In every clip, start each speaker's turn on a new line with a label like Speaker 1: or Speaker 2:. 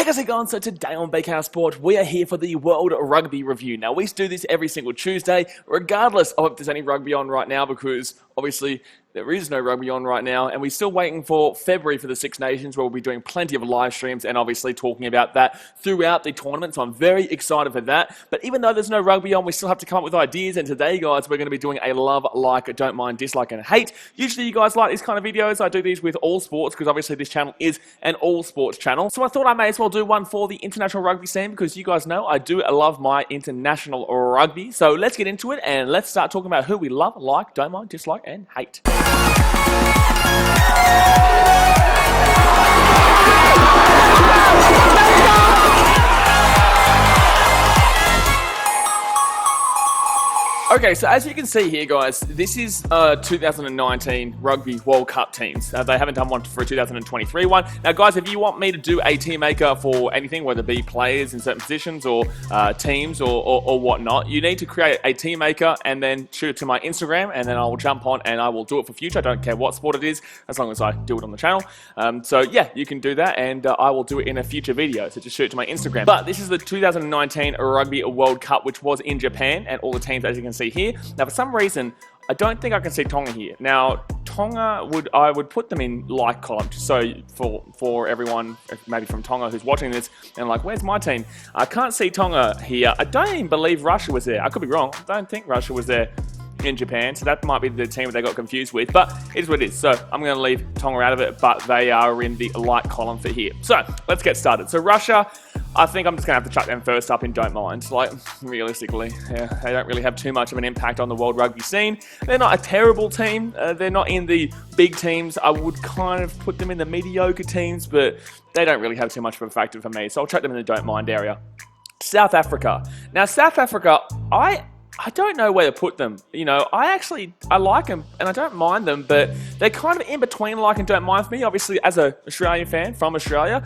Speaker 1: How's it going? So today on Bakehouse Sport, we are here for the World Rugby Review. Now, we do this every single Tuesday, regardless of if there's any rugby on right now, because obviously there is no rugby on right now, and we're still waiting for February for the Six Nations, where we'll be doing plenty of live streams and obviously talking about that throughout the tournament, so I'm very excited for that. But even though there's no rugby on, we still have to come up with ideas, and today, guys, we're going to be doing a love, like, don't mind, dislike, and hate. Usually you guys like these kind of videos. I do these with all sports, because obviously this channel is an all sports channel, so I thought I may as well do one for the international rugby scene, because you guys know I do love my international rugby. So let's get into it, and let's start talking about who we love, like, don't mind, dislike, and hate. Okay, so as you can see here, guys, this is 2019 Rugby World Cup teams. They haven't done one for a 2023 one. Now, guys, if you want me to do a team maker for anything, whether it be players in certain positions or teams or whatnot, you need to create a team maker and then shoot it to my Instagram, and then I will jump on and I will do it for future. I don't care what sport it is, as long as I do it on the channel. So yeah, you can do that, and I will do it in a future video. So just shoot it to my Instagram. But this is the 2019 Rugby World Cup, which was in Japan, and all the teams, as you can see here. Now, for some reason, I don't think I can see Tonga here. Now, Tonga, I would put them in like column, so for everyone, maybe from Tonga who's watching this, and like, where's my team? I can't see Tonga here. I don't even believe Russia was there. I could be wrong. I don't think Russia was there in Japan, so that might be the team that they got confused with, but it is what it is. So I'm going to leave Tonga out of it, but they are in the like column for here. So let's get started. So Russia, I think I'm just going to have to chuck them first up in don't mind. Like, realistically, yeah, they don't really have too much of an impact on the world rugby scene. They're not a terrible team. They're not in the big teams. I would kind of put them in the mediocre teams, but they don't really have too much of a factor for me, so I'll chuck them in the don't mind area. South Africa. Now, South Africa, I don't know where to put them. You know, I like them and I don't mind them, but they're kind of in between like and don't mind for me. Obviously, as an Australian fan from Australia,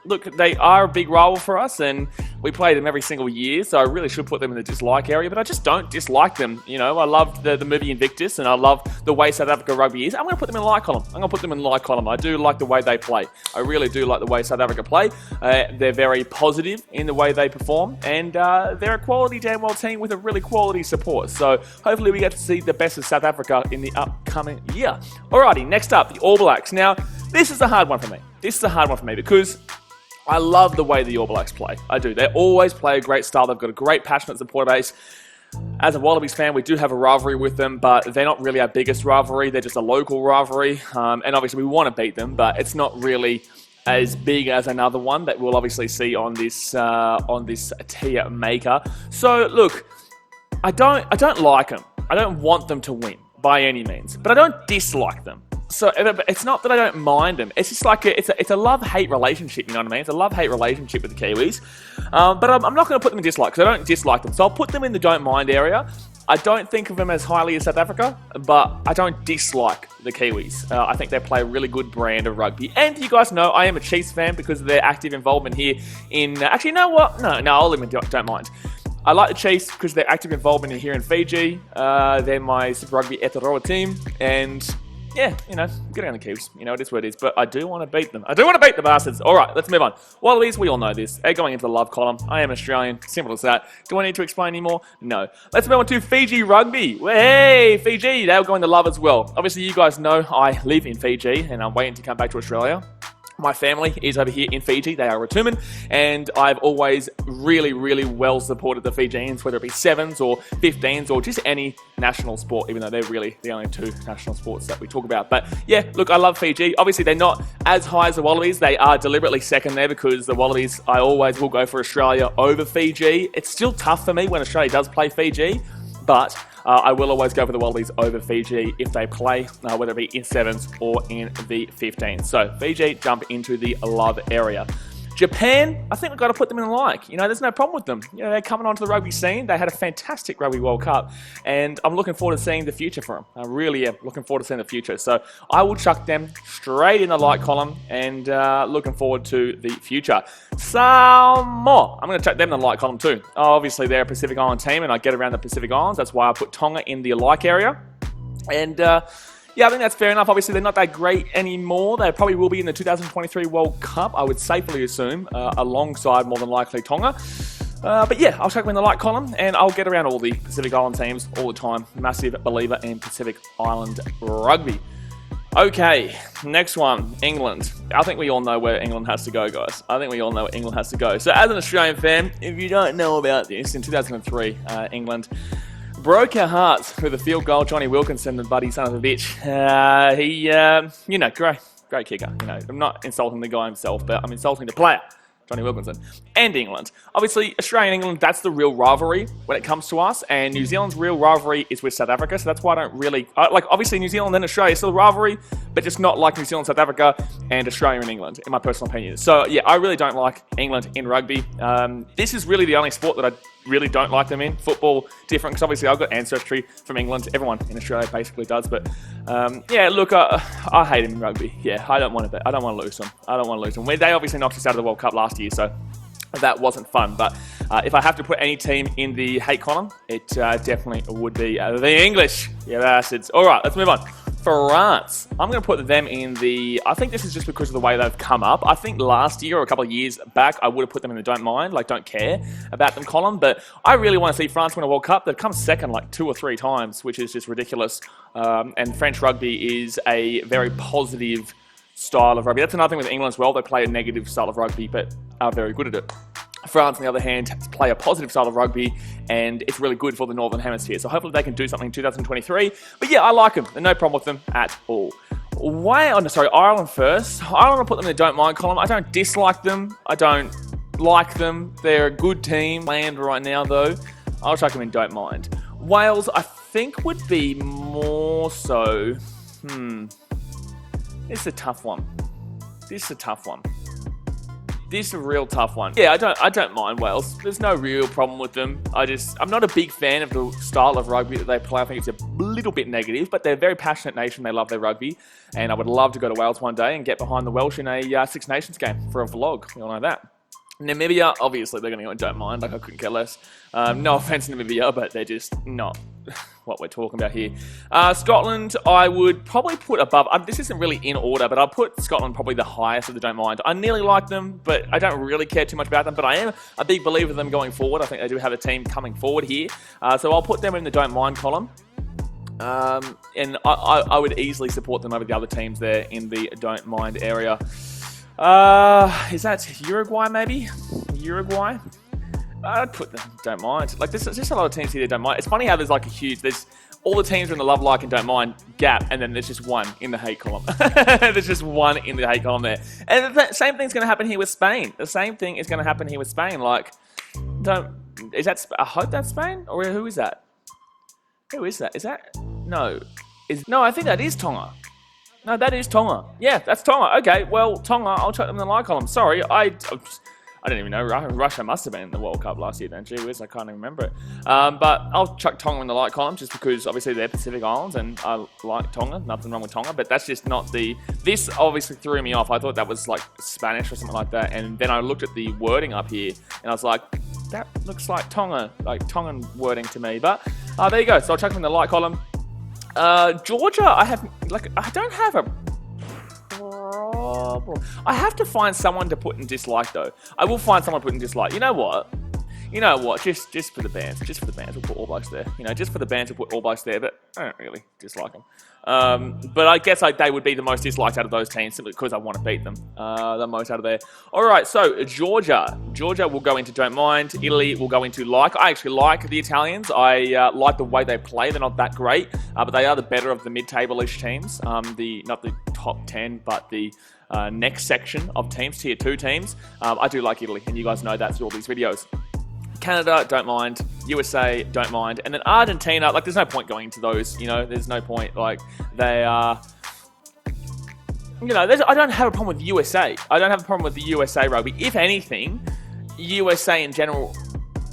Speaker 1: look, they are a big rival for us, and we play them every single year, so I really should put them in the dislike area, but I just don't dislike them. You know, I love the movie Invictus, and I love the way South Africa rugby is. I'm going to put them in like column. I'm going to put them in like column. I do like the way they play. I really do like the way South Africa play. They're very positive in the way they perform, and they're a quality damn well team with a really quality support. So hopefully we get to see the best of South Africa in the upcoming year. Alrighty, next up, the All Blacks. Now, this is a hard one for me. Because I love the way the All Blacks play. I do. They always play a great style. They've got a great, passionate supporter base. As a Wallabies fan, we do have a rivalry with them, but they're not really our biggest rivalry. They're just a local rivalry. And obviously, we want to beat them, but it's not really as big as another one that we'll obviously see on this tier maker. So, look, I don't like them. I don't want them to win by any means, but I don't dislike them. So it's not that I don't mind them. It's just like it's a love-hate relationship, you know what I mean? It's a love-hate relationship with the Kiwis. But I'm not going to put them in dislike, because I don't dislike them. So I'll put them in the don't mind area. I don't think of them as highly as South Africa, but I don't dislike the Kiwis. I think they play a really good brand of rugby. And you guys know I am a Chiefs fan because of their active involvement here in... actually, you know what? No, I'll leave them in don't mind. I like the Chiefs because of their active involvement here in Fiji. They're my Super Rugby Etaroa team, and... yeah, you know, good on the Kiwis. You know, it is what it is. But I do want to beat them. I do want to beat the bastards. All right, let's move on. Wallabies, we all know this. They're going into the love column. I am Australian. Simple as that. Do I need to explain anymore? No. Let's move on to Fiji Rugby. Hey, Fiji. They'll go into love as well. Obviously, you guys know I live in Fiji, and I'm waiting to come back to Australia. My family is over here in Fiji. They are Ratuman, and I've always really, really well supported the Fijians, whether it be sevens or 15s or just any national sport, even though they're really the only two national sports that we talk about. But yeah, look, I love Fiji. Obviously, they're not as high as the Wallabies. They are deliberately second there because the Wallabies, I always will go for Australia over Fiji. It's still tough for me when Australia does play Fiji, but I will always go for the Wallabies over Fiji if they play, whether it be in sevens or in the 15s. So Fiji jump into the love area. Japan, I think we've got to put them in like. You know, there's no problem with them. You know, they're coming onto the rugby scene. They had a fantastic Rugby World Cup, and I'm looking forward to seeing the future for them. I really am looking forward to seeing the future. So I will chuck them straight in the like column, and looking forward to the future. Samoa, I'm going to chuck them in the like column too. Obviously, they're a Pacific Island team, and I get around the Pacific Islands. That's why I put Tonga in the like area. And Yeah, I think that's fair enough. Obviously, they're not that great anymore. They probably will be in the 2023 World Cup, I would safely assume, alongside more than likely Tonga. But yeah, I'll chuck them in the light column, and I'll get around all the Pacific Island teams all the time. Massive believer in Pacific Island rugby. Okay, next one, England. I think we all know where England has to go, guys. I think we all know where England has to go. So as an Australian fan, if you don't know about this, in 2003, England broke our hearts with a field goal. Johnny Wilkinson, the buddy son of a bitch. Great kicker. I'm not insulting the guy himself, but I'm insulting the player, Johnny Wilkinson, and England. Obviously, Australia and England, that's the real rivalry when it comes to us, and New Zealand's real rivalry is with South Africa, so that's why I don't really... obviously, New Zealand and Australia is still a rivalry, but just not like New Zealand, South Africa, and Australia and England, in my personal opinion. So, yeah, I really don't like England in rugby. This is really the only sport that I really don't like them in. Football, different, because obviously I've got ancestry from England. Everyone in Australia basically does, but yeah, look, I hate them in rugby. Yeah, I don't want to lose them. I don't want to lose them. They obviously knocked us out of the World Cup last year, so that wasn't fun. But if I have to put any team in the hate column, it definitely would be the English. Yeah, bastards. All right, let's move on. France. I'm going to put them in the... I think this is just because of the way they've come up. I think last year or a couple of years back, I would have put them in the don't mind, don't care about them column. But I really want to see France win a World Cup. They've come second 2 or 3 times, which is just ridiculous. And French rugby is a very positive style of rugby. That's another thing with England as well. They play a negative style of rugby, but are very good at it. France, on the other hand, play a positive style of rugby, and it's really good for the Northern Hemisphere. So hopefully they can do something in 2023. But yeah, I like them. No problem with them at all. Ireland first. Ireland, I'll put them in the don't mind column. I don't dislike them. I don't like them. They're a good team. Land right now, though. I'll chuck them in don't mind. Wales, I think, would be more so... This is a tough one. This is a real tough one. Yeah, I don't mind Wales. There's no real problem with them. I'm not a big fan of the style of rugby that they play. I think it's a little bit negative, but they're a very passionate nation. They love their rugby, and I would love to go to Wales one day and get behind the Welsh in a Six Nations game for a vlog. We all know that. Namibia, obviously, they're going to go and don't mind. I couldn't care less. No offense to Namibia, but they're just not what we're talking about here. Scotland, I would probably put above. This isn't really in order, but I'll put Scotland probably the highest of the don't mind. I nearly like them, but I don't really care too much about them. But I am a big believer of them going forward. I think they do have a team coming forward here. So I'll put them in the don't mind column. And I would easily support them over the other teams there in the don't mind area. Is that Uruguay, maybe? Uruguay? I'd put them, don't mind. There's just a lot of teams here that don't mind. It's funny how there's there's all the teams are in the love, like, and don't mind gap, and then there's just one in the hate column. There's just one in the hate column there. And the same thing's going to happen here with Spain. The same thing is going to happen here with Spain. I hope that's Spain? Or who is that? Who is that? Is that? No, I think that is Tonga. No, that is Tonga. Yeah, that's Tonga. Okay, well, Tonga, I'll chuck them in the like column. Sorry, I don't even know. Russia must have been in the World Cup last year then. Gee whiz, I can't even remember it. But I'll chuck Tonga in the like column just because obviously they're Pacific Islands and I like Tonga. Nothing wrong with Tonga, but that's just not the... This obviously threw me off. I thought that was Spanish or something like that. And then I looked at the wording up here and I was like, that looks like Tonga, Tongan wording to me. But there you go. So I'll chuck them in the like column. Georgia, I don't have a problem. I have to find someone to put in dislike, though. I will find someone to put in dislike. You know what? Just for the bands, we'll put All Blacks there. Just for the bands, we'll put All Blacks there, but I don't really dislike them. But I guess they would be the most disliked out of those teams simply because I want to beat them the most out of there. All right, so Georgia will go into don't mind. Italy will go into like. I actually like the Italians. I like the way they play. They're not that great, but they are the better of the mid-table-ish teams. Not the top 10, but the next section of teams, tier 2 teams. I do like Italy, and you guys know that through all these videos. Canada, don't mind. USA, don't mind. And then Argentina, there's no point going into those, there's no point. They are, I don't have a problem with USA. I don't have a problem with the USA rugby. If anything, USA in general,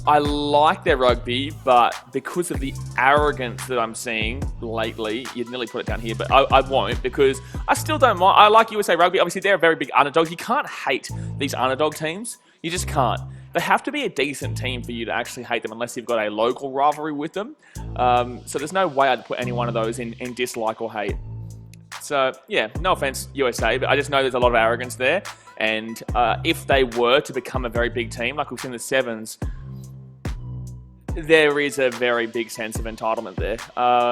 Speaker 1: I like their rugby, but because of the arrogance that I'm seeing lately, you'd nearly put it down here, but I won't, because I still don't mind. I like USA rugby. Obviously, they're a very big underdog. You can't hate these underdog teams. You just can't. They have to be a decent team for you to actually hate them unless you've got a local rivalry with them. So there's no way I'd put any one of those in dislike or hate. So, yeah, no offense, USA, but I just know there's a lot of arrogance there. And if they were to become a very big team, like we've seen the Sevens, there is a very big sense of entitlement there,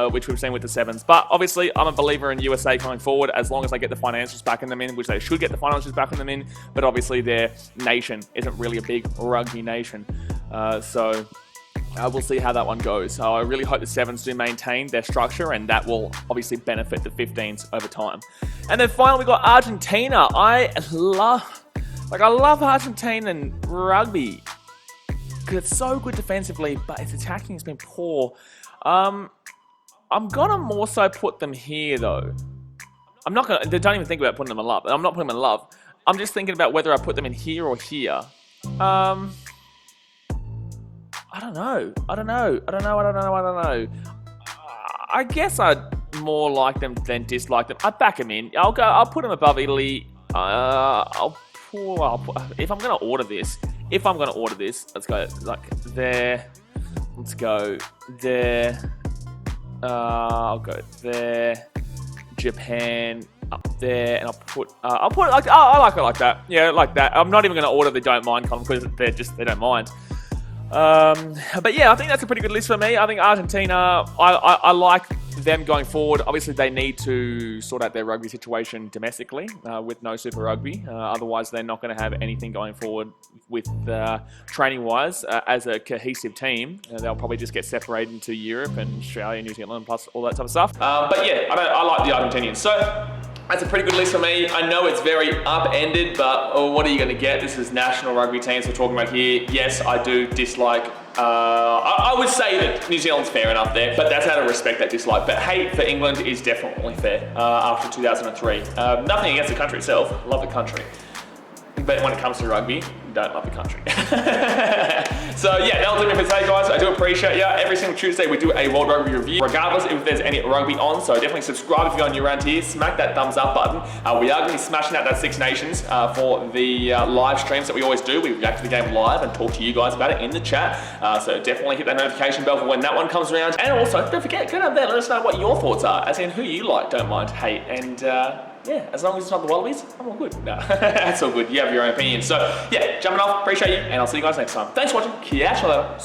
Speaker 1: which we've seen with the Sevens. But obviously, I'm a believer in USA coming forward as long as they get the financials back in them in, which they should get the financials back in them in. But obviously, their nation isn't really a big rugby nation. So we'll see how that one goes. So I really hope the Sevens do maintain their structure, and that will obviously benefit the 15s over time. And then finally, we got Argentina. I love Argentinian rugby. It's so good defensively, but its attacking has been poor. I'm gonna more so put them here, though. I'm not gonna. Don't even think about putting them in love. I'm not putting them in love. I'm just thinking about whether I put them in here or here. I don't know. I guess I'd more like them than dislike them. I'd back them in. I'll put them above Italy. If I'm gonna order this. Let's go like there. Let's go there. I'll go there. Japan up there, and I'll put like I like it like that. Yeah, like that. I'm not even going to order the don't mind column because they don't mind. But yeah, I think that's a pretty good list for me. I think Argentina, I like them going forward. Obviously, they need to sort out their rugby situation domestically with no Super Rugby. Otherwise, they're not going to have anything going forward with training-wise as a cohesive team. They'll probably just get separated into Europe and Australia, New Zealand, plus all that type of stuff. But yeah, I like the Argentinians. So that's a pretty good list for me. I know it's very upended, but what are you going to get? This is national rugby teams we're talking about here. Yes, I do dislike. I would say that New Zealand's fair enough there, but that's out of respect, that dislike. But hate for England is definitely fair after 2003. Nothing against the country itself. Love the country. But when it comes to rugby, don't love the country. So yeah, that'll do me for today, guys. I do appreciate you. Every single Tuesday we do a World Rugby review, regardless if there's any rugby on. So definitely subscribe if you're new around here. Smack that thumbs up button. We are going to be smashing out that Six Nations for the live streams that we always do. We react to the game live and talk to you guys about it in the chat. So definitely hit that notification bell for when that one comes around. And also, don't forget, go down there, let us know what your thoughts are, as in who you like, don't mind, hate, and yeah, as long as it's not the Wallabies, I'm all good. No, that's all good. You have your own opinion. So yeah, jumping off, appreciate you, and I'll see you guys next time. Thanks for watching. Catch you later.